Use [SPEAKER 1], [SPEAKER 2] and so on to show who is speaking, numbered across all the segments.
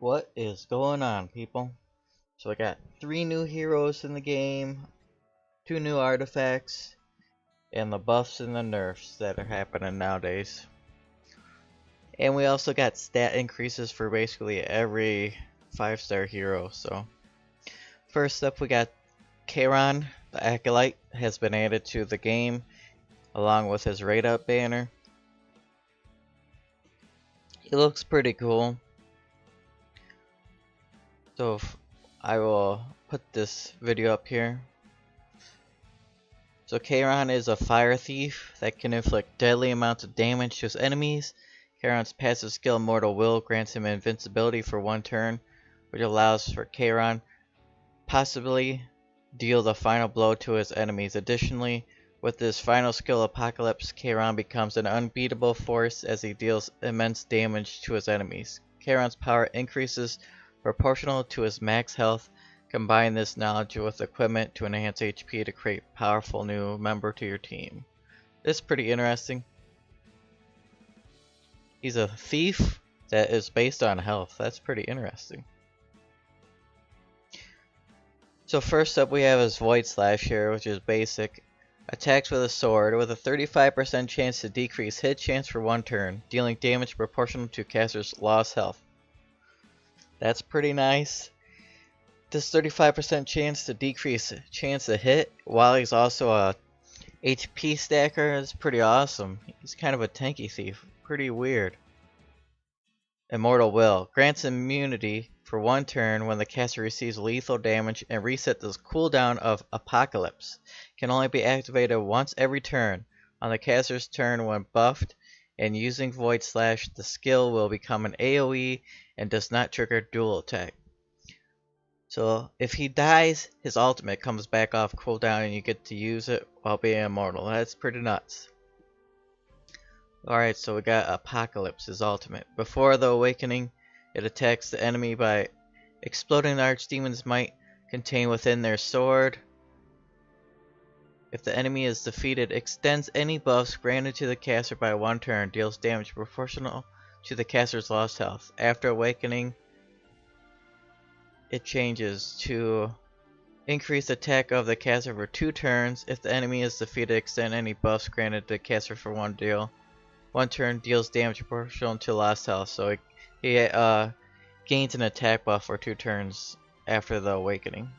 [SPEAKER 1] What is going on, people? So I got 3 new heroes in the game, 2 new artifacts, and the buffs and the nerfs that are happening nowadays. And we also got stat increases for basically every 5-star hero. So first up we got Kayron, the Acolyte, has been added to the game along with his raid up banner. He looks pretty cool. So I will put this video up here. So Kayron is a fire thief that can inflict deadly amounts of damage to his enemies. Kayron's passive skill Mortal Will grants him invincibility for 1 turn, which allows for Kayron possibly deal the final blow to his enemies. Additionally, with his final skill Apocalypse, Kayron becomes an unbeatable force as he deals immense damage to his enemies. Kayron's power increases proportional to his max health. Combine this knowledge with equipment to enhance HP to create a powerful new member to your team. This is pretty interesting. He's a thief that is based on health. That's pretty interesting. So first up we have his Void Slash here, which is basic. Attacks with a sword with a 35% chance to decrease hit chance for 1 turn, dealing damage proportional to caster's lost health. That's pretty nice. This 35% chance to decrease chance to hit while he's also a HP stacker is pretty awesome. He's kind of a tanky thief. Pretty weird. Immortal Will grants immunity for 1 turn when the caster receives lethal damage and resets the cooldown of Apocalypse. Can only be activated once every turn. On the caster's turn when buffed and using Void Slash, the skill will become an AoE and does not trigger dual attack. So if he dies, his ultimate comes back off cooldown and you get to use it while being immortal. That's pretty nuts. Alright, so we got Apocalypse, his ultimate. Before the awakening, it attacks the enemy by exploding the archdemon's might contained within their sword. If the enemy is defeated, extends any buffs granted to the caster by 1 turn, deals damage proportional to the caster's lost health. After awakening, it changes to increase attack of the caster for 2 turns. If the enemy is defeated, extend any buffs granted to the caster for 1 deal. 1 turn deals damage proportional to lost health. So he gains an attack buff for 2 turns after the awakening.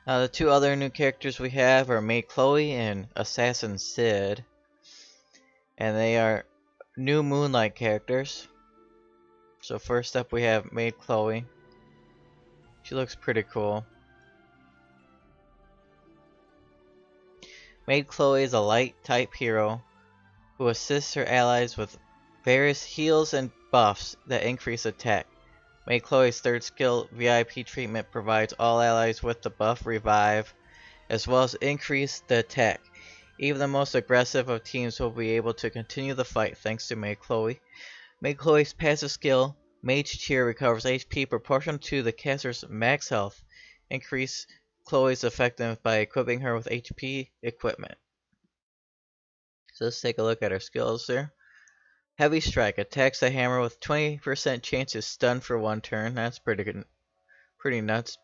[SPEAKER 1] Now the 2 other new characters we have are Maid Chloe and Assassin Sid. And they are new Moonlight characters. So first up we have Maid Chloe. She looks pretty cool. Maid Chloe is a light type hero who assists her allies with various heals and buffs that increase attack. Maid Chloe's 3rd skill, VIP treatment, provides all allies with the buff Revive, as well as increase the attack. Even the most aggressive of teams will be able to continue the fight thanks to Maid Chloe. Maid Chloe's passive skill, Mage Cheer, recovers HP proportional to the caster's max health. Increase Chloe's effectiveness by equipping her with HP equipment. So let's take a look at her skills there. Heavy Strike attacks the hammer with 20% chance to stun for 1 turn. That's pretty good, pretty nuts.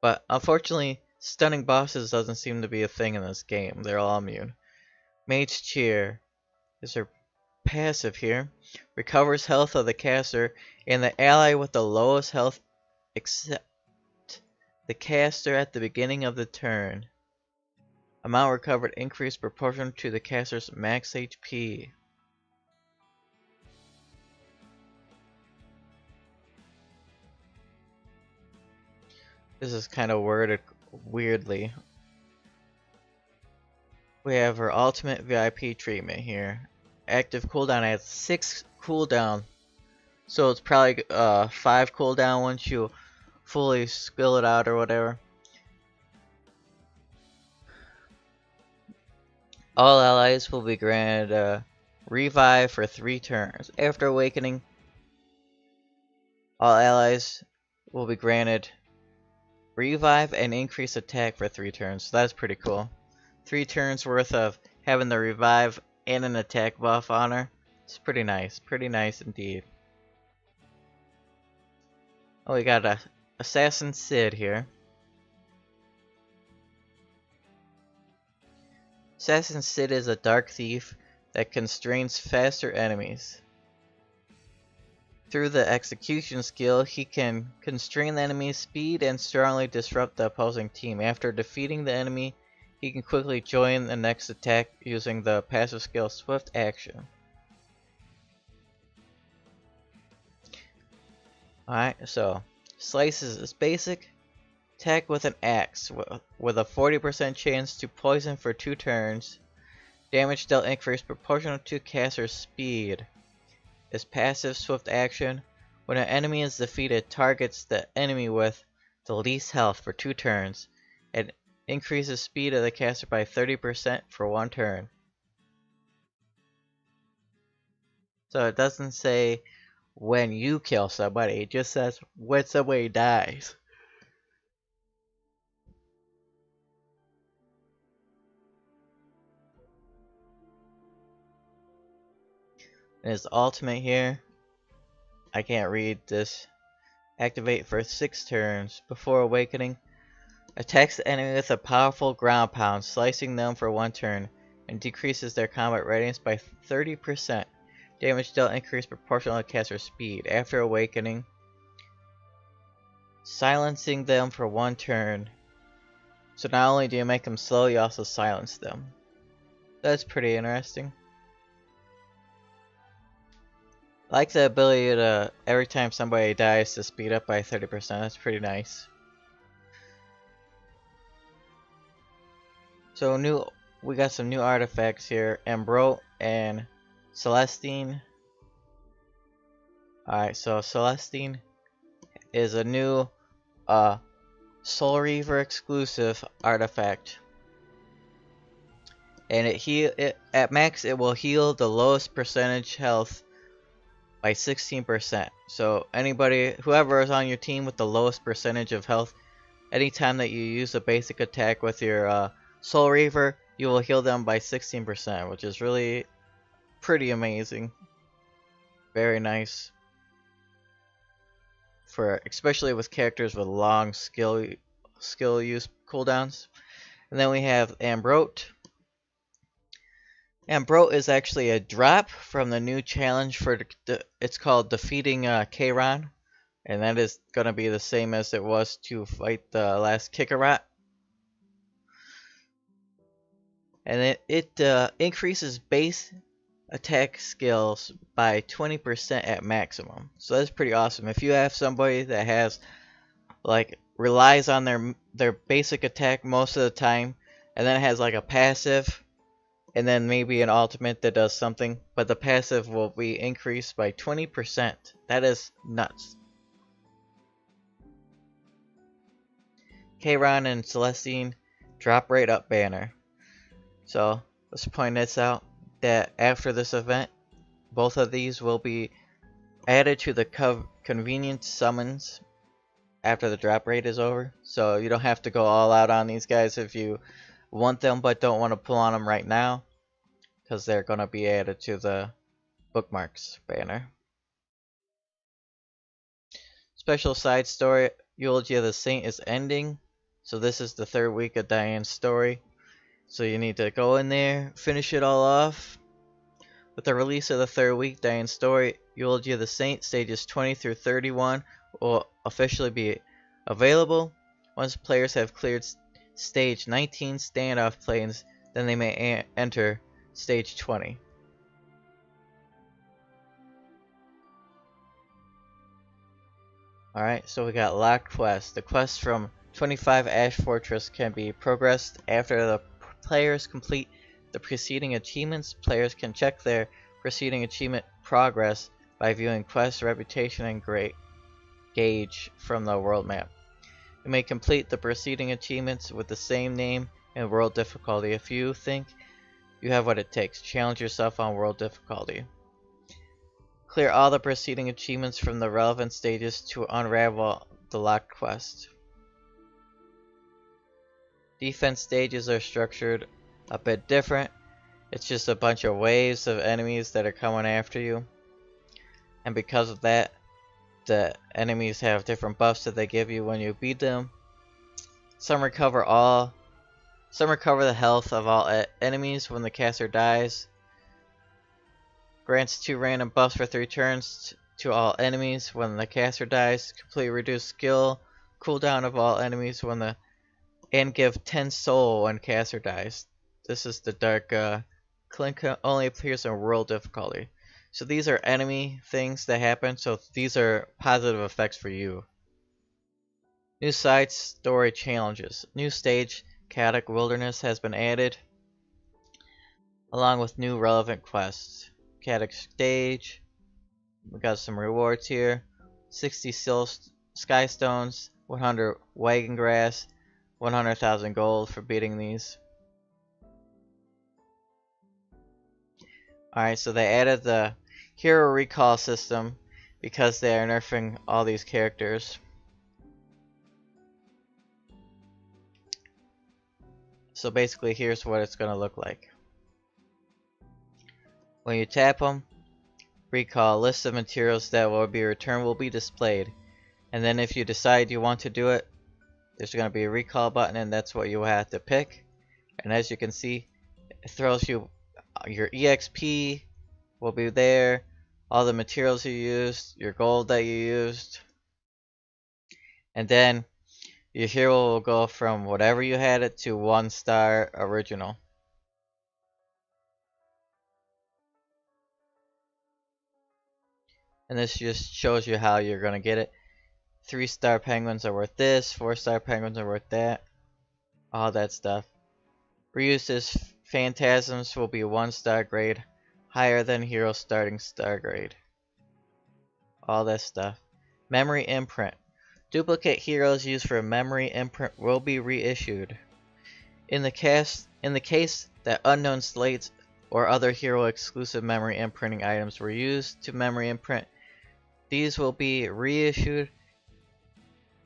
[SPEAKER 1] But unfortunately, stunning bosses doesn't seem to be a thing in this game. They're all immune. Mage Cheer is her passive here. Recovers health of the caster and the ally with the lowest health except the caster at the beginning of the turn. Amount recovered increased proportional to the caster's max HP. This is kind of worded weirdly. We have her ultimate VIP treatment here. Active cooldown adds 6 cooldown. So it's probably 5 cooldown once you fully skill it out or whatever. All allies will be granted Revive for 3 turns. After awakening, all allies will be granted Revive and increase attack for 3 turns. So that's pretty cool. 3 turns worth of having the revive and an attack buff on her. It's pretty nice indeed. Oh, we got a Assassin Sid here. Assassin Sid is a dark thief that constrains faster enemies. Through the execution skill, he can constrain the enemy's speed and strongly disrupt the opposing team. After defeating the enemy, he can quickly join the next attack using the passive skill Swift Action. Alright, so Slices is basic. Attack with an axe with a 40% chance to poison for 2 turns. Damage dealt increased proportional to caster's speed. Is passive Swift Action. When an enemy is defeated, targets the enemy with the least health for 2 turns and increases speed of the caster by 30% for 1 turn. So it doesn't say when you kill somebody, it just says when somebody dies. And his ultimate here, I can't read this. Activate for 6 turns. Before awakening, attacks the enemy with a powerful ground pound, slicing them for 1 turn, and decreases their combat readiness by 30%. Damage dealt increased proportional to caster's speed. After awakening, silencing them for 1 turn. So not only do you make them slow, you also silence them. That's pretty interesting. I like the ability to, every time somebody dies, to speed up by 30%. That's pretty nice. So we got some new artifacts here. Ambrote and Celestine. Alright, so Celestine is a new Soul Reaver exclusive artifact. And at max it will heal the lowest percentage health by 16%. So whoever is on your team with the lowest percentage of health, anytime that you use a basic attack with your Soul Reaver, you will heal them by 16%, which is really pretty amazing. Very nice. Especially with characters with long skill use cooldowns. And then we have Ambrote. Ambrote is actually a drop from the new challenge for it's called defeating Kayron, and that is gonna be the same as it was to fight the last Kikarat. And it increases base attack skills by 20% at maximum. So that's pretty awesome. If you have somebody that has relies on their basic attack most of the time, and then it has like a passive, and then maybe an ultimate that does something, but the passive will be increased by 20%. That is nuts. Kayron and Celestine drop right up banner. So let's point this out, that after this event, both of these will be added to the convenient summons after the drop rate is over. So you don't have to go all out on these guys if you want them but don't want to pull on them right now, because they're going to be added to the bookmarks banner. Special side story, Eulogy of the Saint is ending, so this is the 3rd week of Diane's story. So you need to go in there, finish it all off. With the release of the 3rd week, Diane's story, Eulogy of the Saint, stages 20 through 31 will officially be available. Once players have cleared stage 19 standoff planes, then they may enter stage 20. Alright, so we got locked quests. The quests from 25 Ash Fortress can be progressed after the players complete the preceding achievements. Players can check their preceding achievement progress by viewing quest, reputation, and gauge from the world map. You may complete the preceding achievements with the same name and world difficulty. If you think you have what it takes, challenge yourself on world difficulty. Clear all the preceding achievements from the relevant stages to unravel the locked quest. Defense stages are structured a bit different. It's just a bunch of waves of enemies that are coming after you. And because of that, the enemies have different buffs that they give you when you beat them. Some recover the health of all enemies when the caster dies. Grants 2 random buffs for 3 turns to all enemies when the caster dies. Completely reduce skill cooldown of all enemies and give 10 soul when caster dies. This is the dark clink, only appears in world difficulty. So these are enemy things that happen, so these are positive effects for you. New side story challenges. New stage, Chaotic Wilderness, has been added, along with new relevant quests. Chaotic stage, we got some rewards here. 60 sky stones, 100 wagon grass, 100,000 gold for beating these. Alright, so they added the hero recall system because they are nerfing all these characters. So basically here's what it's going to look like. When you tap them, recall, a list of materials that will be returned will be displayed. And then if you decide you want to do it, there's going to be a recall button, and that's what you have to pick. And as you can see, it throws you your EXP will be there, all the materials you used, your gold that you used, and then your hero will go from whatever you had it to 1-star original. And this just shows you how you're gonna get it. 3-star penguins are worth this, 4-star penguins are worth that, all that stuff. Reused as phantasms will be 1-star grade, higher than hero starting star grade. All that stuff. Memory imprint. Duplicate heroes used for memory imprint will be reissued. In the case that unknown slates or other hero exclusive memory imprinting items were used to memory imprint, these will be reissued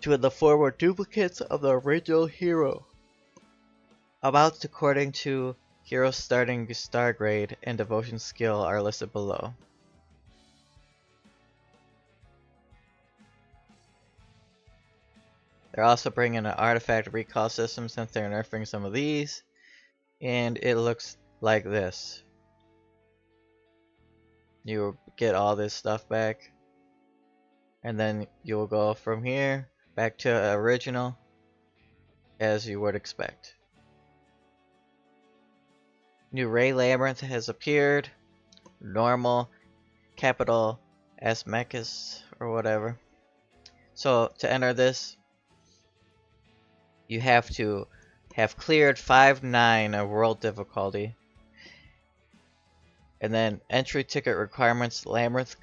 [SPEAKER 1] to the form of duplicates of the original hero. Amounts according to hero starting star grade and devotion skill are listed below. They're also bringing an artifact recall system since they're nerfing some of these, and it looks like this. You get all this stuff back, and then you'll go from here back to original as you would expect. New Ray Labyrinth has appeared. Normal, capital Asmechis or whatever. So to enter this, you have to have cleared 5-9 of world difficulty. And then entry ticket requirements, Labyrinth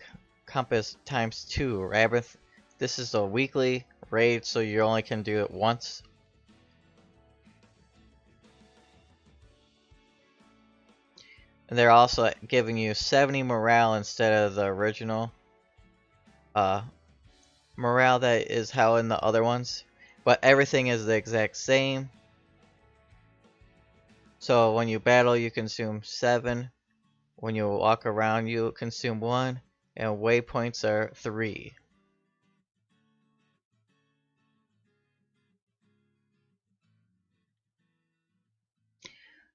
[SPEAKER 1] Compass times 2. Labyrinth, this is a weekly raid, so you only can do it once. And they're also giving you 70 morale instead of the original morale that is how in the other ones. But everything is the exact same. So when you battle, you consume 7. When you walk around, you consume 1. And waypoints are 3.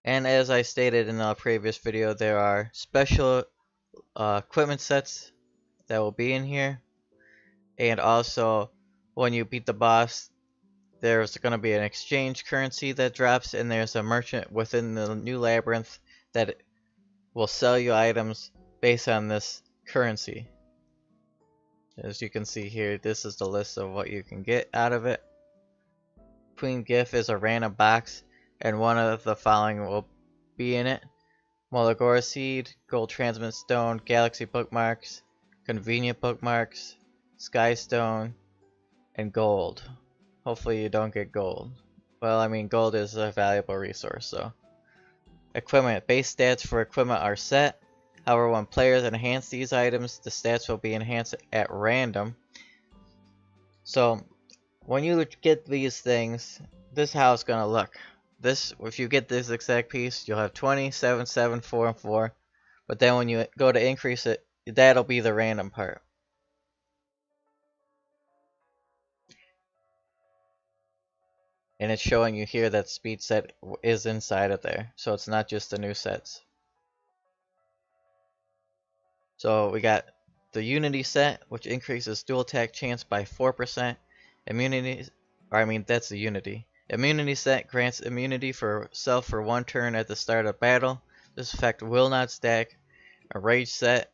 [SPEAKER 1] And as I stated in the previous video, there are special equipment sets that will be in here. And also, when you beat the boss, there's going to be an exchange currency that drops, and there's a merchant within the new labyrinth that will sell you items based on this currency. As you can see here, this is the list of what you can get out of it. Queen Gift is a random box, and one of the following will be in it: Molagora Seed, Gold Transmit Stone, Galaxy Bookmarks, Convenient Bookmarks, Sky Stone, and Gold. Hopefully you don't get gold. Well, I mean, gold is a valuable resource, so. Equipment. Base stats for equipment are set. However, when players enhance these items, the stats will be enhanced at random. So, when you get these things, this is how it's going to look. If you get this exact piece, you'll have 20, 7, 7, 4, and 4. But then when you go to increase it, that'll be the random part. And it's showing you here that speed set is inside of there, so it's not just the new sets. So we got the Unity set, which increases dual attack chance by 4%. Immunity, or I mean that's the Unity. Immunity set grants immunity for self for 1 turn at the start of battle. This effect will not stack. A Rage set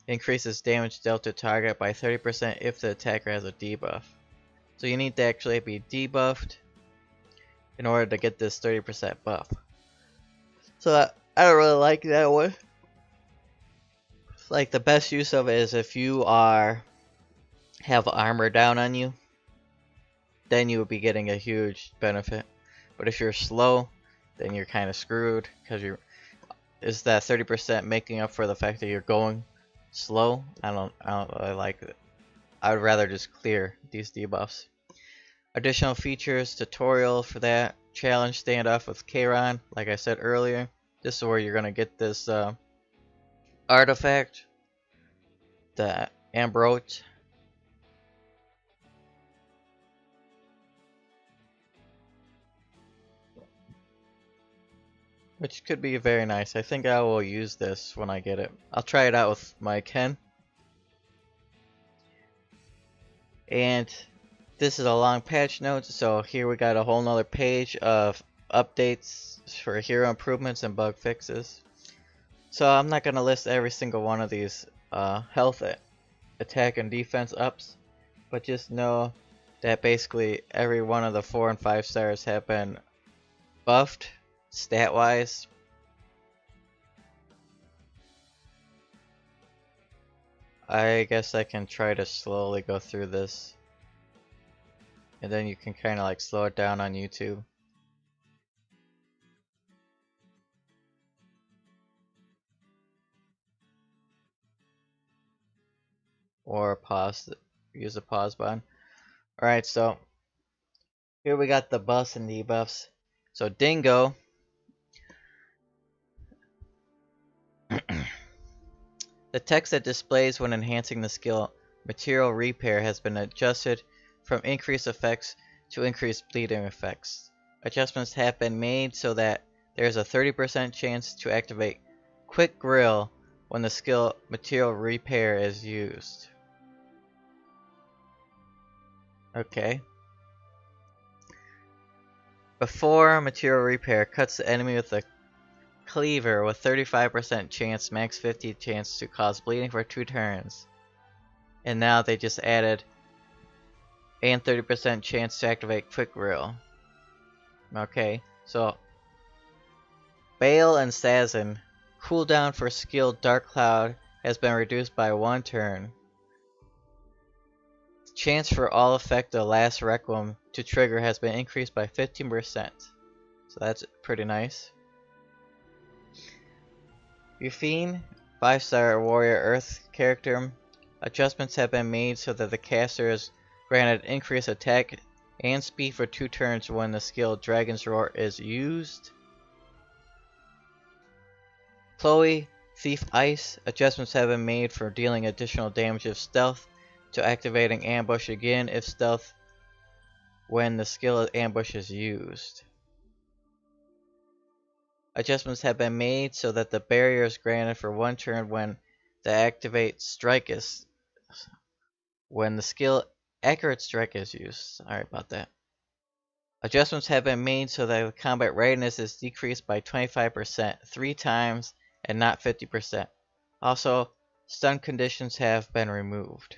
[SPEAKER 1] increases damage dealt to target by 30% if the attacker has a debuff. So you need to actually be debuffed in order to get this 30% buff. So I don't really like that one. Like the best use of it is if you have armor down on you, then you would be getting a huge benefit. But if you're slow, then you're kind of screwed because is that 30% making up for the fact that you're going slow? I don't really like it. I would rather just clear these debuffs. Additional features, tutorial for that, challenge standoff with Kairon, like I said earlier. This is where you're gonna get this artifact, the Ambrote. Which could be very nice. I think I will use this when I get it. I'll try it out with my Ken. And this is a long patch note, so here we got a whole nother page of updates for hero improvements and bug fixes. So I'm not going to list every single one of these health, attack, and defense ups, but just know that basically every one of the 4 and 5 stars have been buffed stat wise. I guess I can try to slowly go through this, and then you can kind of like slow it down on YouTube. Or pause, use the pause button. Alright, so here we got the buffs and debuffs. So Dingo, the text that displays when enhancing the skill Material Repair has been adjusted from increased effects to increased bleeding effects. Adjustments have been made so that there is a 30% chance to activate Quick Grill when the skill Material Repair is used. Okay. Before, Material Repair cuts the enemy with a cleaver with 35% chance, max 50 chance to cause bleeding for 2 turns. And now they just added and 30% chance to activate Quick Grill. Okay, so Bale and Sazin, cooldown for skill Dark Cloud has been reduced by 1 turn. Chance for all effect of Last Requiem to trigger has been increased by 15%. So that's pretty nice. Yufine, 5-star Warrior Earth character. Adjustments have been made so that the caster is granted increased attack and speed for 2 turns when the skill Dragon's Roar is used. Chloe, Thief Ice. Adjustments have been made for dealing additional damage of stealth to activating ambush again if stealth when the skill ambush is used. Adjustments have been made so that the barrier is granted for 1 turn when the activate strike is when the skill accurate strike is used. Sorry about that. Adjustments have been made so that combat readiness is decreased by 25% 3 times and not 50%. Also, stun conditions have been removed.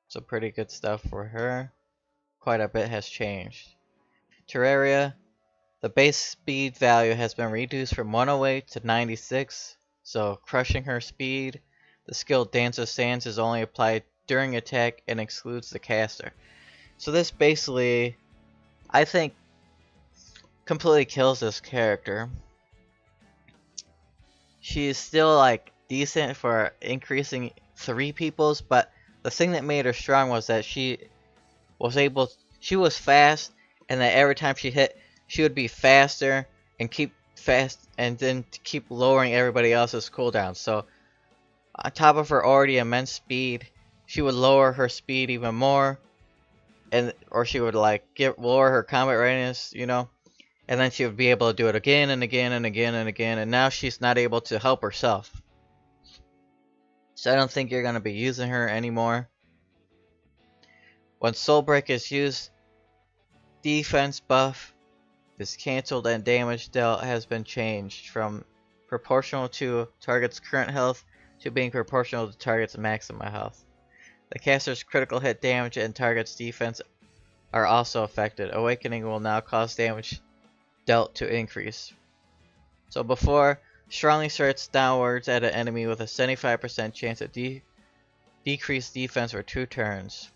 [SPEAKER 1] So pretty good stuff for her. Quite a bit has changed. Terraria, the base speed value has been reduced from 108 to 96, so crushing her speed. The skill Dance of Sands is only applied during attack and excludes the caster. So this basically, I think, completely kills this character. She is still like decent for increasing 3 people's, but the thing that made her strong was that she was fast, and that every time she hit, she would be faster and keep fast, and then keep lowering everybody else's cooldown. So on top of her already immense speed, she would lower her speed even more, and or she would like lower her combat readiness, you know, and then she would be able to do it again and again and again and again, and now she's not able to help herself. So I don't think you're going to be using her anymore. When Soul Break is used, defense buff is cancelled and damage dealt has been changed from proportional to target's current health to being proportional to target's maximum health. The caster's critical hit damage and target's defense are also affected. Awakening will now cause damage dealt to increase. So before, strongly strikes downwards at an enemy with a 75% chance of decreased defense for 2 turns.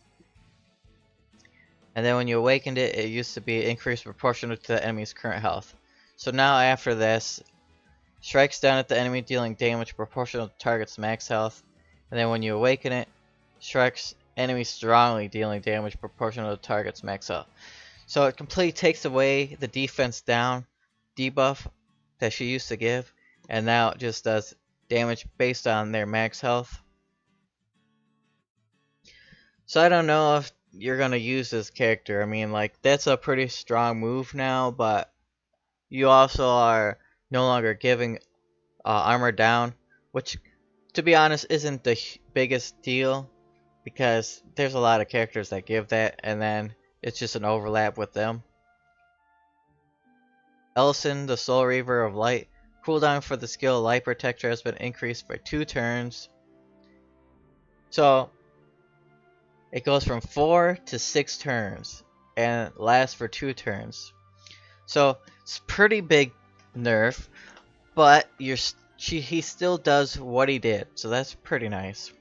[SPEAKER 1] And then when you awakened it, it used to be increased proportional to the enemy's current health. So now after this, strikes down at the enemy dealing damage proportional to target's max health. And then when you awaken it, strikes enemy strongly dealing damage proportional to target's max health. So it completely takes away the defense down debuff that she used to give, and now it just does damage based on their max health. So I don't know if you're gonna use this character. I mean, like, that's a pretty strong move now, but you also are no longer giving armor down, which, to be honest, isn't the biggest deal, because there's a lot of characters that give that, and then it's just an overlap with them. Ellison, the Soul Reaver of Light, cooldown for the skill Light Protector has been increased by 2 turns. So it goes from 4 to 6 turns and lasts for 2 turns. So it's pretty big nerf, but he still does what he did, so that's pretty nice.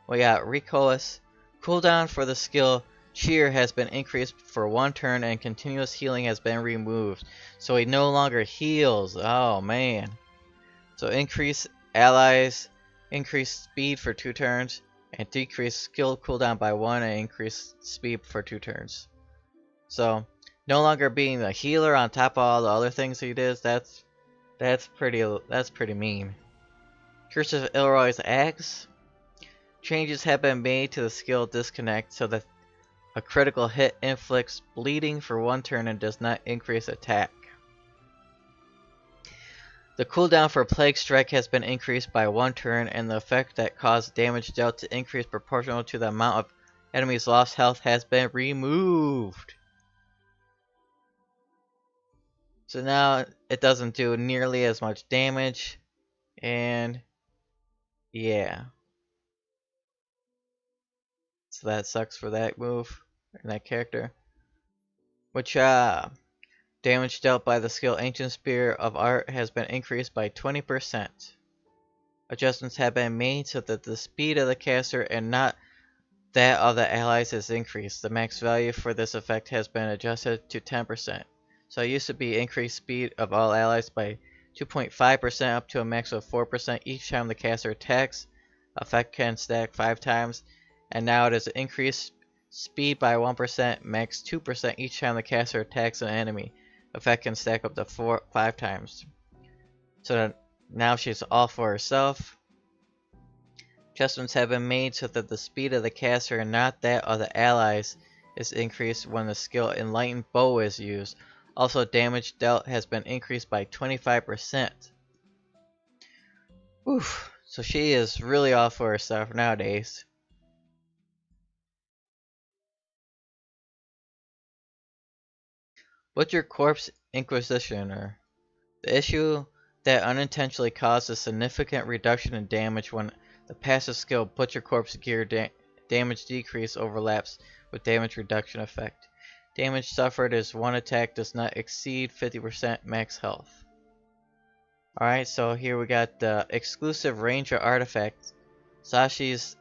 [SPEAKER 1] We got Recoas. Cooldown for the skill Cheer has been increased for 1 turn and continuous healing has been removed. So he no longer heals. Oh man. So increase allies, increase speed for 2 turns, and decrease skill cooldown by 1 and increase speed for 2 turns. So no longer being the healer on top of all the other things he does, that's pretty mean. Curse of Ilroy's Axe. Changes have been made to the skill Disconnect so that a critical hit inflicts bleeding for 1 turn and does not increase attack. The cooldown for Plague Strike has been increased by 1 turn, and the effect that caused damage dealt to increase proportional to the amount of enemy's lost health has been removed. So now it doesn't do nearly as much damage, and yeah. So that sucks for that move, and that character. Which, damage dealt by the skill Ancient Spear of Art has been increased by 20%. Adjustments have been made so that the speed of the caster and not that of the allies is increased. The max value for this effect has been adjusted to 10%. So it used to be increased speed of all allies by 2.5% up to a max of 4% each time the caster attacks. Effect can stack 5 times. And now it is increased speed by 1%, max 2% each time the caster attacks an enemy. Effect can stack up to 5 times. So now she's all for herself. Adjustments have been made so that the speed of the caster and not that of the allies is increased when the skill Enlightened Bow is used. Also, damage dealt has been increased by 25%. Oof. So she is really all for herself nowadays. Butcher Corpse Inquisitioner. The issue that unintentionally caused a significant reduction in damage when the passive skill Butcher Corpse Gear damage decrease overlaps with damage reduction effect. Damage suffered as 1 attack does not exceed 50% max health. Alright, so here we got the exclusive Ranger artifact. Sashi's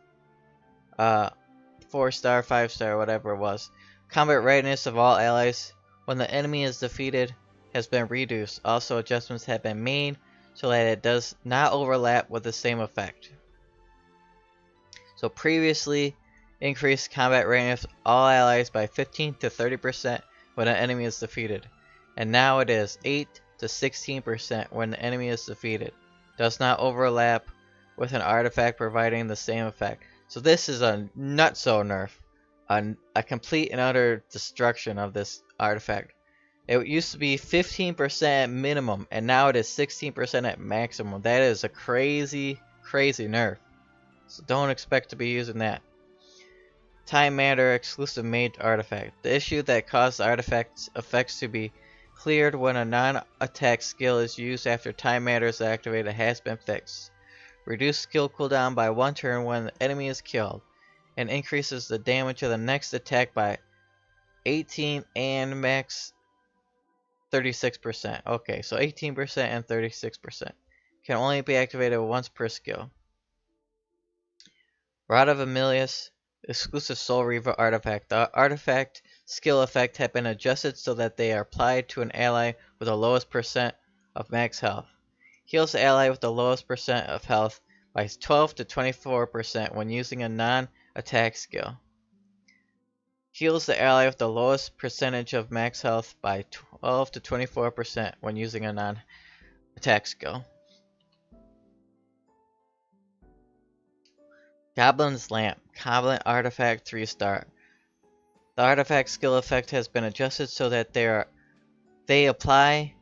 [SPEAKER 1] 4-star, 5-star, whatever it was. Combat readiness of all allies when the enemy is defeated has been reduced. Also, adjustments have been made so that it does not overlap with the same effect. So previously, increased combat readiness of all allies by 15 to 30% when an enemy is defeated. And now it is 8 to 16% when the enemy is defeated. Does not overlap with an artifact providing the same effect. So this is a nutso nerf. A complete and utter destruction of this artifact. It used to be 15% at minimum, and now it is 16% at maximum. That is a crazy, crazy nerf. So don't expect to be using that. Time Matter exclusive made artifact. The issue that caused artifacts effects to be cleared when a non-attack skill is used after Time Matter is activated has been fixed. Reduce skill cooldown by 1 turn when the enemy is killed, and increases the damage of the next attack by 18 and max 36%. Okay, so 18% and 36%. Can only be activated once per skill. Rod of Emilius, exclusive Soul Reaver artifact. The artifact skill effect have been adjusted so that they are applied to an ally with the lowest percent of max health. Heals the ally with the lowest percent of health by 12 to 24% when using a non-attack skill. Heals the ally with the lowest percentage of max health by 12 to 24% when using a non-attack skill. Goblin's Lamp, Goblin Artifact 3-star. The artifact skill effect has been adjusted so that they apply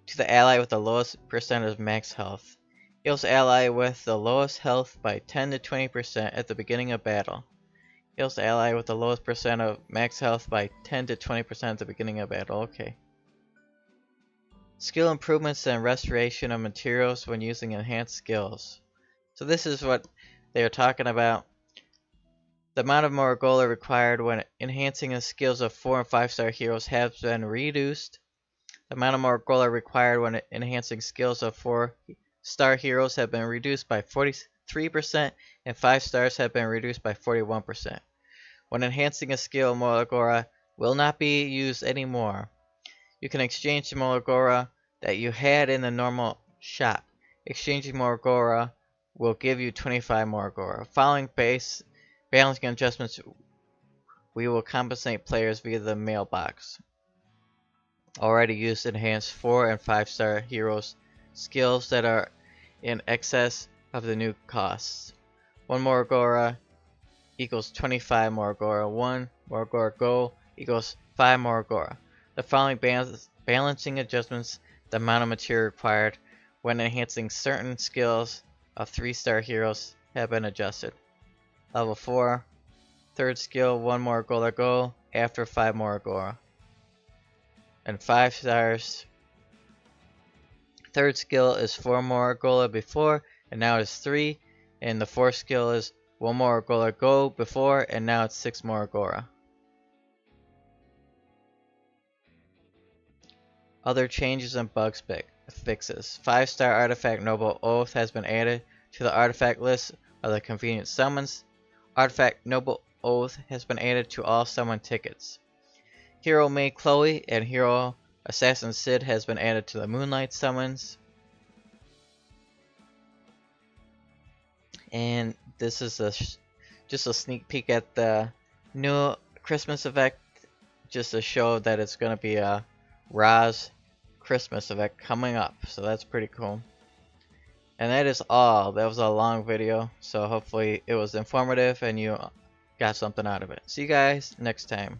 [SPEAKER 1] to the ally with the lowest percent of max health. Heals ally with the lowest health by 10 to 20% at the beginning of battle. Heals the ally with the lowest percent of max health by 10 to 20% at the beginning of battle. Okay. Skill improvements and restoration of materials when using enhanced skills. So this is what they are talking about. The amount of Morgula required when enhancing the skills of 4 and 5-star heroes has been reduced. The amount of Morgula required when enhancing skills of 4-star heroes have been reduced by 43%, and 5 stars have been reduced by 41%. When enhancing a skill, Morgula will not be used anymore. You can exchange the Morgula that you had in the normal shop. Exchanging Morgula will give you 25 Morgula. Following balancing adjustments, we will compensate players via the mailbox. Already used enhanced 4 and 5-star heroes skills that are in excess of the new costs. 1 Morgula equals 25 Morgula. 1 Morgula gold equals 5 Morgula. The following balancing adjustments, the amount of material required when enhancing certain skills of 3-star heroes have been adjusted. Level 4, 3rd skill 1 Morgula gold after 5 Morgula. And 5 stars, 3rd skill is 4 Morgula before and now it's 3, and the 4th skill is 1 Morgula gold before and now it's 6 Morgula. Other changes and bug fixes. 5-star artifact Noble Oath has been added to the artifact list of the convenient summons. Artifact Noble Oath has been added to all summon tickets. Hero May Chloe and Hero Assassin Sid has been added to the Moonlight summons. And this is just a sneak peek at the new Christmas event, just to show that it's going to be a Ra's Christmas event coming up. So that's pretty cool. And that is all. That was a long video, so hopefully it was informative and you got something out of it. See you guys next time.